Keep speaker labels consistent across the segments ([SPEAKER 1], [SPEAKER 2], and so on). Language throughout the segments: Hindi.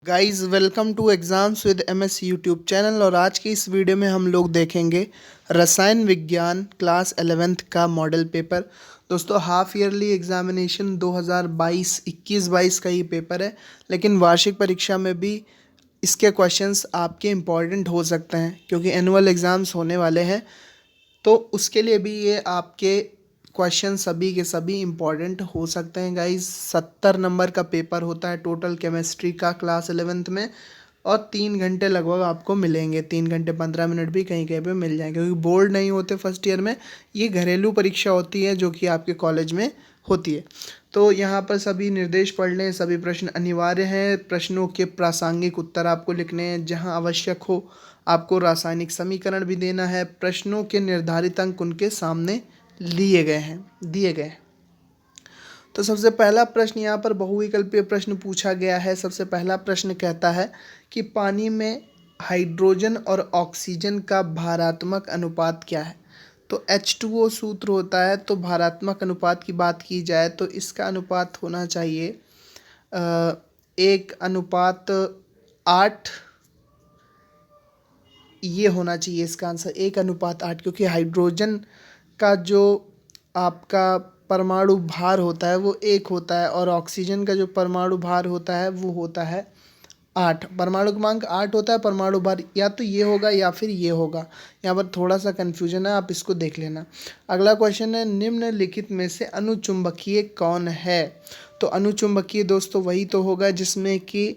[SPEAKER 1] Guys welcome to exams with MS YouTube channel. और आज की इस वीडियो में हम लोग देखेंगे रसायन विज्ञान क्लास 11th का मॉडल पेपर। दोस्तों हाफ ईयरली एग्जामिनेशन 2022-21-22 का ये पेपर है, लेकिन वार्षिक परीक्षा में भी इसके क्वेश्चंस आपके इम्पॉर्टेंट हो सकते हैं क्योंकि एनुअल एग्ज़ाम्स होने वाले हैं। तो उसके लिए भी ये आपके क्वेश्चन सभी के सभी इम्पॉर्टेंट हो सकते हैं गाइस। 70 नंबर का पेपर होता है टोटल केमिस्ट्री का क्लास 11th में, और 3 घंटे लगभग आपको मिलेंगे। 3 घंटे 15 मिनट भी कहीं कहीं पे मिल जाएंगे क्योंकि बोर्ड नहीं होते फर्स्ट ईयर में। ये घरेलू परीक्षा होती है जो कि आपके कॉलेज में होती है। तो यहाँ पर सभी निर्देश पढ़ लें। सभी प्रश्न अनिवार्य हैं। प्रश्नों के प्रासंगिक उत्तर आपको लिखने हैं। जहाँ आवश्यक हो आपको रासायनिक समीकरण भी देना है। प्रश्नों के निर्धारित अंक उनके सामने दिए गए हैं। तो सबसे पहला प्रश्न यहाँ पर बहुविकल्पीय प्रश्न पूछा गया है। सबसे पहला प्रश्न कहता है कि पानी में हाइड्रोजन और ऑक्सीजन का भारात्मक अनुपात क्या है। तो H2O सूत्र होता है। तो भारात्मक अनुपात की बात की जाए तो इसका अनुपात होना चाहिए 1:8। ये होना चाहिए इसका आंसर 1:8, क्योंकि हाइड्रोजन का जो आपका परमाणु भार होता है वो 1 होता है, और ऑक्सीजन का जो परमाणु भार होता है वो होता है 8। परमाणु क्रमांक 8 होता है, परमाणु भार या तो ये होगा या फिर ये होगा। यहाँ पर थोड़ा सा कन्फ्यूजन है, आप इसको देख लेना। अगला क्वेश्चन है, निम्नलिखित में से अनुचुंबकीय कौन है। तो अनुचुंबकीय दोस्तों वही तो होगा जिसमें कि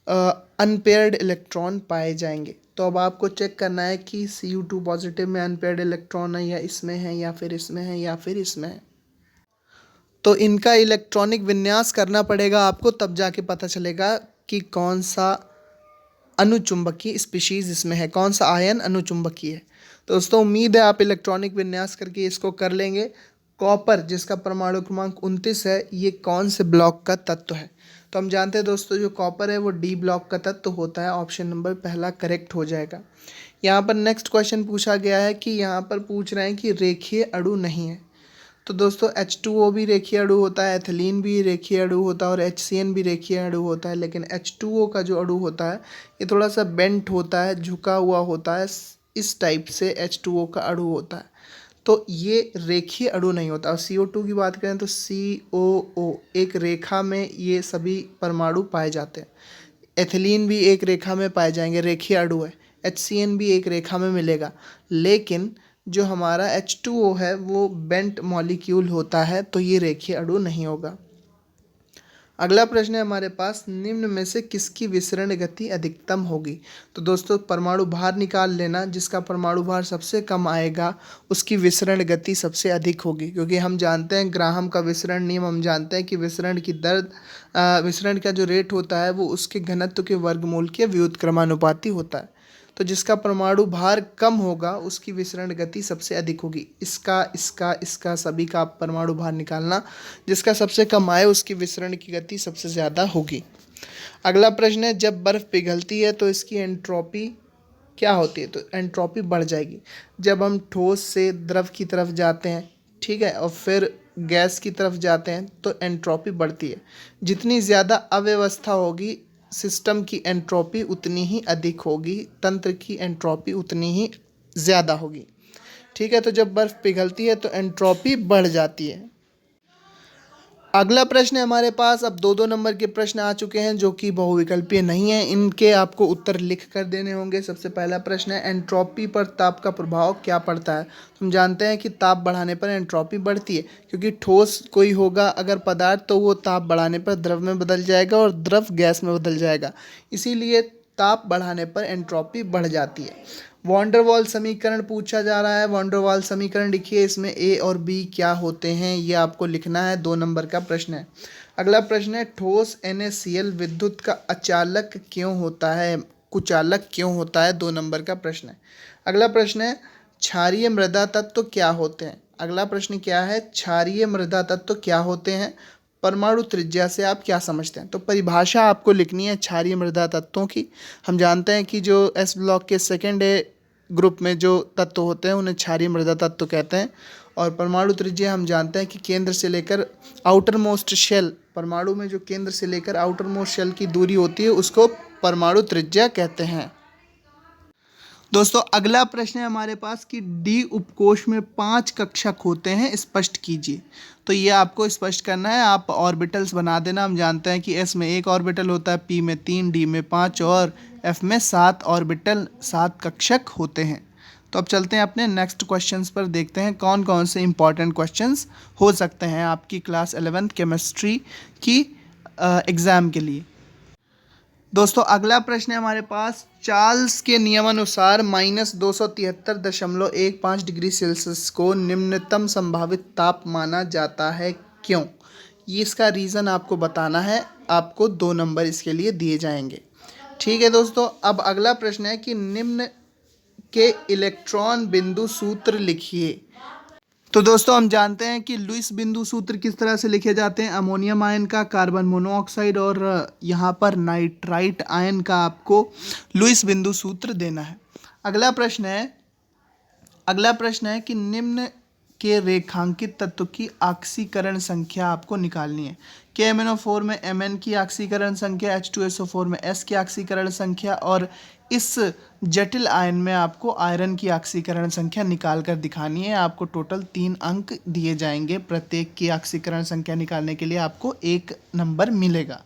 [SPEAKER 1] अनपेयर्ड इलेक्ट्रॉन पाए जाएंगे। तो अब आपको चेक करना है कि Cu2 पॉजिटिव में अनपेयर्ड इलेक्ट्रॉन है, या इसमें है, या फिर इसमें है, या फिर इसमें है। तो इनका इलेक्ट्रॉनिक विन्यास करना पड़ेगा आपको, तब जाके पता चलेगा कि कौन सा अनुचुंबकीय स्पीशीज़ इसमें है, कौन सा आयन अनुचुंबकीय है। तो दोस्तों उम्मीद है आप इलेक्ट्रॉनिक विन्यास करके इसको कर लेंगे। कॉपर जिसका परमाणु क्रमांक 29 है, ये कौन से ब्लॉक का तत्व है। तो हम जानते हैं दोस्तों जो कॉपर है वो डी ब्लॉक का तत्व होता है। ऑप्शन नंबर पहला करेक्ट हो जाएगा। यहाँ पर नेक्स्ट क्वेश्चन पूछा गया है कि यहाँ पर पूछ रहे हैं कि रेखीय अणु नहीं है। तो दोस्तों H2O भी रेखीय अणु होता है, एथिलीन भी रेखीय अणु होता है, और HCN भी रेखीय अणु होता है। लेकिन H2O का जो अणु होता है ये थोड़ा सा बेंट होता है, झुका हुआ होता है। इस टाइप से H2O का अणु होता है, तो ये रेखीय अणु नहीं होता। और CO2 की बात करें तो COO एक रेखा में ये सभी परमाणु पाए जाते हैं। एथिलीन भी एक रेखा में पाए जाएंगे, रेखीय अणु है। HCN भी एक रेखा में मिलेगा, लेकिन जो हमारा H2O है वो बेंट मॉलिक्यूल होता है, तो ये रेखीय अणु नहीं होगा। अगला प्रश्न है हमारे पास, निम्न में से किसकी विसरण गति अधिकतम होगी। तो दोस्तों परमाणु भार निकाल लेना। जिसका परमाणु भार सबसे कम आएगा उसकी विसरण गति सबसे अधिक होगी, क्योंकि हम जानते हैं ग्राहम का विसरण नियम, हम जानते हैं कि विसरण की दर विसरण का जो रेट होता है वो उसके घनत्व के वर्गमूल के व्युत्क्रमानुपाती होता है। तो जिसका परमाणु भार कम होगा उसकी विसरण गति सबसे अधिक होगी। इसका सभी का आप परमाणु भार निकालना। जिसका सबसे कम आए उसकी विसरण की गति सबसे ज़्यादा होगी। अगला प्रश्न है, जब बर्फ़ पिघलती है तो इसकी एंट्रोपी क्या होती है। तो एंट्रोपी बढ़ जाएगी। जब हम ठोस से द्रव की तरफ जाते हैं, ठीक है, और फिर गैस की तरफ जाते हैं तो एंट्रोपी बढ़ती है। जितनी ज़्यादा अव्यवस्था होगी सिस्टम की एंट्रोपी उतनी ही अधिक होगी, तंत्र की एंट्रोपी उतनी ही ज़्यादा होगी। ठीक है, तो जब बर्फ़ पिघलती है तो एंट्रोपी बढ़ जाती है। अगला प्रश्न है हमारे पास, अब 2-2 नंबर के प्रश्न आ चुके हैं जो कि बहुविकल्पीय नहीं है। इनके आपको उत्तर लिख कर देने होंगे। सबसे पहला प्रश्न है, एंट्रोपी पर ताप का प्रभाव क्या पड़ता है। हम जानते हैं कि ताप बढ़ाने पर एंट्रोपी बढ़ती है, क्योंकि ठोस कोई होगा अगर पदार्थ तो वो ताप बढ़ाने पर द्रव में बदल जाएगा और द्रव गैस में बदल जाएगा। इसीलिए ताप बढ़ाने पर एंट्रोपी बढ़ जाती है। वॉन डेर वाल समीकरण पूछा जा रहा है। वॉन डेर वाल समीकरण लिखिए, इसमें ए और बी क्या होते हैं ये आपको लिखना है। 2 नंबर का प्रश्न है। अगला प्रश्न है, ठोस NaCl विद्युत का अचालक क्यों होता है, कुचालक क्यों होता है। 2 नंबर का प्रश्न है। अगला प्रश्न है, क्षारीय मृदा तत्व क्या होते हैं। अगला प्रश्न क्या है, क्षारीय मृदा तत्व क्या होते हैं। परमाणु त्रिज्या से आप क्या समझते हैं। तो परिभाषा आपको लिखनी है क्षारीय मृदा तत्वों की। हम जानते हैं कि जो S ब्लॉक के सेकेंड ग्रुप में जो तत्व होते हैं उन्हें क्षारीय मृदा तत्व कहते हैं। और परमाणु त्रिज्या हम जानते हैं कि केंद्र से लेकर आउटर मोस्ट शेल, परमाणु में जो केंद्र से लेकर आउटर मोस्ट शेल की दूरी होती है उसको परमाणु त्रिज्या कहते हैं। दोस्तों अगला प्रश्न है हमारे पास कि डी उपकोष में 5 कक्षक होते हैं, स्पष्ट कीजिए। तो ये आपको स्पष्ट करना है, आप ऑर्बिटल्स बना देना। हम जानते हैं कि एस में 1 ऑर्बिटल होता है, पी में 3, डी में 5 और एफ में 7 ऑर्बिटल 7 कक्षक होते हैं। तो अब चलते हैं अपने नेक्स्ट क्वेश्चंस पर, देखते हैं कौन कौन से इंपॉर्टेंट क्वेश्चंस हो सकते हैं आपकी क्लास 11th केमिस्ट्री की एग्ज़ाम के लिए। दोस्तों अगला प्रश्न है हमारे पास, चार्ल्स के नियमानुसार -273.15 डिग्री सेल्सियस को निम्नतम संभावित ताप माना जाता है, क्यों? ये इसका रीज़न आपको बताना है, आपको 2 नंबर इसके लिए दिए जाएंगे। ठीक है दोस्तों, अब अगला प्रश्न है कि निम्न के इलेक्ट्रॉन बिंदु सूत्र लिखिए। तो दोस्तों हम जानते हैं कि लुईस बिंदु सूत्र किस तरह से लिखे जाते हैं। अमोनियम आयन का कार्बन मोनोऑक्साइड और यहाँ पर नाइट्राइट आयन का आपको लुईस बिंदु सूत्र देना है। अगला प्रश्न है कि निम्न के रेखांकित तत्व की ऑक्सीकरण संख्या आपको निकालनी है। KMnO4 में Mn की ऑक्सीकरण संख्या, H2SO4 में S की ऑक्सीकरण संख्या और इस जटिल आयन में आपको आयरन की ऑक्सीकरण संख्या निकाल कर दिखानी है। आपको टोटल 3 अंक दिए जाएंगे, प्रत्येक की ऑक्सीकरण संख्या निकालने के लिए आपको 1 नंबर मिलेगा।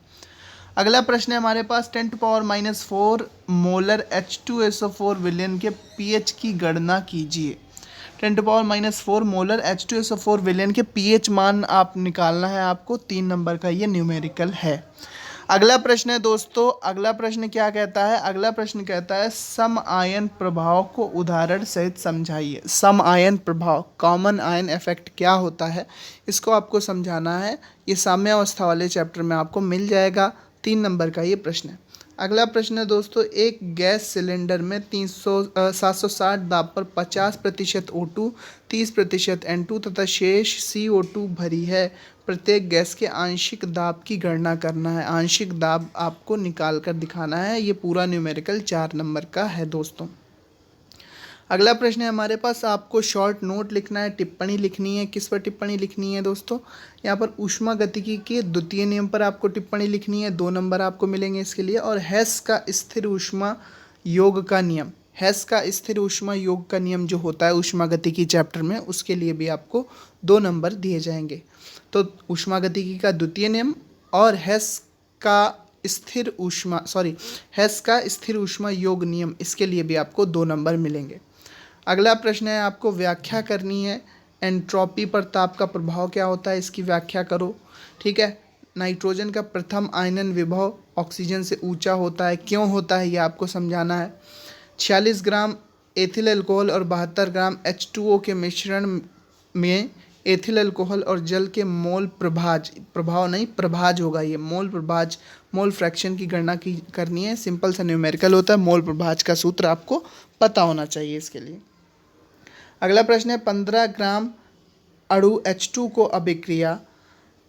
[SPEAKER 1] अगला प्रश्न है हमारे पास, 10⁻⁴ मोलर H2SO4 विलयन के pH की गणना कीजिए। 10⁻⁴ मोलर H2SO4 विलयन के pH मान आप निकालना है आपको, 3 नंबर का ये न्यूमेरिकल है। अगला प्रश्न है दोस्तों, अगला प्रश्न क्या कहता है? अगला प्रश्न कहता है सम आयन प्रभाव को उदाहरण सहित समझाइए। सम आयन प्रभाव, कॉमन आयन इफेक्ट क्या होता है, इसको आपको समझाना है। ये साम्यावस्था वाले चैप्टर में आपको मिल जाएगा, 3 नंबर का ये प्रश्न है। अगला प्रश्न है दोस्तों, एक गैस सिलेंडर में 760 दाब पर 50% O2, 30% N2 तथा शेष CO2 भरी है। प्रत्येक गैस के आंशिक दाब की गणना करना है। आंशिक दाब आपको निकाल कर दिखाना है। ये पूरा न्यूमेरिकल 4 नंबर का है दोस्तों। अगला प्रश्न है हमारे पास, आपको शॉर्ट नोट लिखना है, टिप्पणी लिखनी है। किस पर टिप्पणी लिखनी है दोस्तों? यहाँ पर ऊष्मागतिकी के द्वितीय नियम पर आपको टिप्पणी लिखनी है, 2 नंबर आपको मिलेंगे इसके लिए। और हेस का स्थिर ऊष्मा योग का नियम, हेस का स्थिर ऊष्मा योग का नियम जो होता है ऊष्मागतिकी चैप्टर में, उसके लिए भी आपको 2 नंबर दिए जाएंगे। तो ऊष्मागतिकी का द्वितीय नियम और हेस का स्थिर ऊष्मा योग नियम, इसके लिए भी आपको 2 नंबर मिलेंगे। अगला प्रश्न है, आपको व्याख्या करनी है, एंट्रोपी पर ताप का प्रभाव क्या होता है, इसकी व्याख्या करो। ठीक है, नाइट्रोजन का प्रथम आयनन विभव ऑक्सीजन से ऊंचा होता है, क्यों होता है ये आपको समझाना है। 46 ग्राम एथिल अल्कोहल और 72 ग्राम H2O के मिश्रण में एथिल अल्कोहल और जल के मोल प्रभाज होगा, ये मोल फ्रैक्शन की गणना करनी है। सिंपल सा न्यूमेरिकल होता है, मोल प्रभाज का सूत्र आपको पता होना चाहिए इसके लिए। अगला प्रश्न है, 15 ग्राम अणु H2 को अभिक्रिया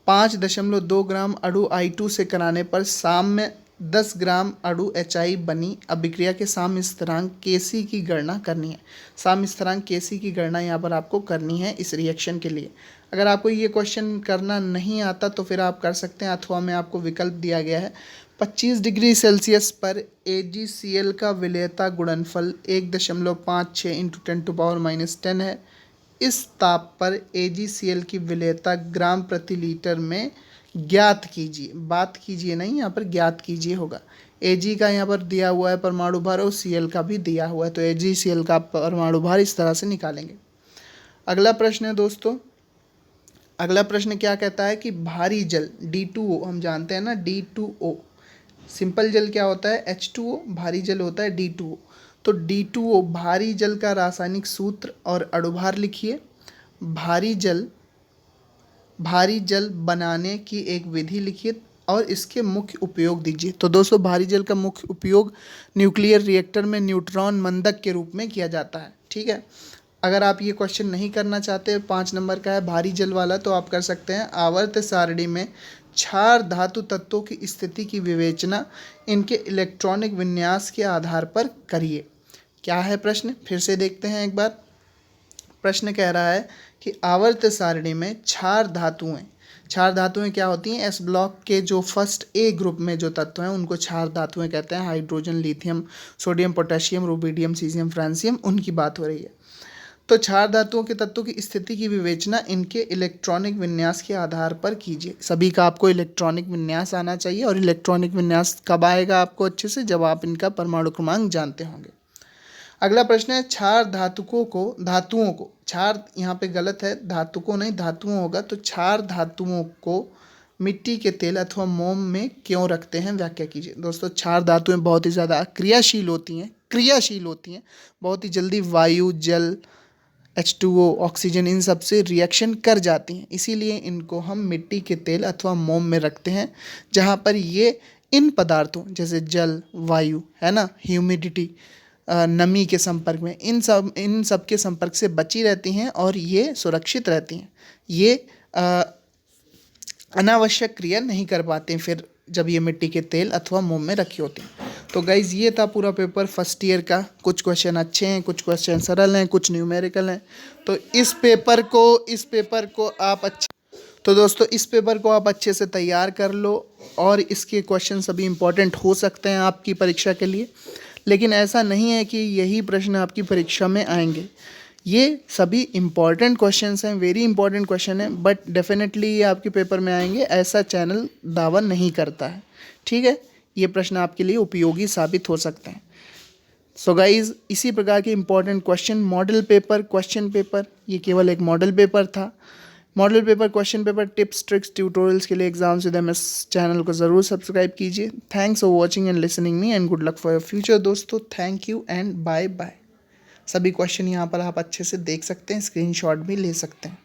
[SPEAKER 1] 5.2 ग्राम अणु I2 से कराने पर साम्य 10 ग्राम अणु HI बनी। अभिक्रिया के साम्य स्थिरांक Kc की गणना करनी है। साम्य स्थिरांक Kc की गणना यहाँ पर आपको करनी है इस रिएक्शन के लिए। अगर आपको ये क्वेश्चन करना नहीं आता तो फिर आप कर सकते हैं, अथवा में आपको विकल्प दिया गया है। 25 डिग्री सेल्सियस पर AgCl का विलेयता गुणनफल 1.56 × 10⁻⁻10 है। इस ताप पर AgCl की विलेयता ग्राम प्रति लीटर में ज्ञात कीजिए। बात कीजिए नहीं, यहाँ पर ज्ञात कीजिए होगा। Ag का यहाँ पर दिया हुआ है परमाणु भार और Cl का भी दिया हुआ है, तो AgCl का परमाणु भार इस तरह से निकालेंगे। अगला प्रश्न है दोस्तों, अगला प्रश्न क्या कहता है कि भारी जल D2O, हम जानते हैं ना D2O, सिंपल जल क्या होता है H2O, भारी जल होता है D2O। तो D2O भारी जल का रासायनिक सूत्र और अणुभार लिखिए। भारी जल बनाने की एक विधि लिखिए और इसके मुख्य उपयोग दीजिए। तो दोस्तों भारी जल का मुख्य उपयोग न्यूक्लियर रिएक्टर में न्यूट्रॉन मंदक के रूप में किया जाता है। ठीक है, अगर आप ये क्वेश्चन नहीं करना चाहते, 5 नंबर का है भारी जल वाला, तो आप कर सकते हैं आवर्त सारणी में क्षार धातु तत्वों की स्थिति की विवेचना इनके इलेक्ट्रॉनिक विन्यास के आधार पर करिए। क्या है प्रश्न, फिर से देखते हैं एक बार। प्रश्न कह रहा है कि आवर्त सारणी में क्षार क्षार धातुएं क्या होती हैं? एस ब्लॉक के जो फर्स्ट ए ग्रुप में जो तत्व हैं उनको क्षार धातुएं कहते हैं। Hydrogen, lithium, sodium, potassium, rubidium, caesium, francium, उनकी बात हो रही है। तो क्षार धातुओं के तत्वों की स्थिति की विवेचना इनके इलेक्ट्रॉनिक विन्यास के आधार पर कीजिए। सभी का आपको इलेक्ट्रॉनिक विन्यास आना चाहिए, और इलेक्ट्रॉनिक विन्यास कब आएगा आपको अच्छे से? जब आप इनका परमाणु क्रमांक जानते होंगे। अगला प्रश्न है, क्षार धातुओं को क्षार यहाँ पे गलत है, धातुकों नहीं धातुओं होगा। तो क्षार धातुओं को मिट्टी के तेल अथवा मोम में क्यों रखते हैं? व्याख्या कीजिए। दोस्तों, क्षार धातुएं बहुत ही ज़्यादा क्रियाशील होती हैं, बहुत ही जल्दी वायु, जल, H2O, ऑक्सीजन, इन सब से रिएक्शन कर जाती हैं। इसीलिए इनको हम मिट्टी के तेल अथवा मोम में रखते हैं, जहाँ पर ये इन पदार्थों जैसे जल, वायु है ना, ह्यूमिडिटी, नमी के संपर्क में, इन सब के संपर्क से बची रहती हैं और ये सुरक्षित रहती हैं। ये अनावश्यक क्रिया नहीं कर पाते हैं फिर जब ये मिट्टी के तेल अथवा मोम में रखी होती हैं। तो गाइज़, ये था पूरा पेपर फर्स्ट ईयर का। कुछ क्वेश्चन अच्छे हैं, कुछ क्वेश्चन सरल हैं, कुछ न्यूमेरिकल हैं। तो इस पेपर को आप अच्छे से तैयार कर लो, और इसके क्वेश्चन सभी इंपॉर्टेंट हो सकते हैं आपकी परीक्षा के लिए। लेकिन ऐसा नहीं है कि यही प्रश्न आपकी परीक्षा में आएंगे। ये सभी इंपॉर्टेंट क्वेश्चंस हैं, वेरी इंपॉर्टेंट क्वेश्चन हैं, बट डेफिनेटली ये आपके पेपर में आएंगे, ऐसा चैनल दावा नहीं करता है। ठीक है, ये प्रश्न आपके लिए उपयोगी साबित हो सकते हैं। सो गाइज, इसी प्रकार के important question, model paper, question paper, ये केवल एक मॉडल पेपर था। Model paper, question paper, tips, tricks, tutorials के लिए एग्जाम्स विद MS चैनल को ज़रूर सब्सक्राइब कीजिए। Thanks for watching and listening me, and good luck for your future दोस्तों। Thank you and bye bye. सभी क्वेश्चन यहाँ पर आप अच्छे से देख सकते हैं, स्क्रीनशॉट भी ले सकते हैं।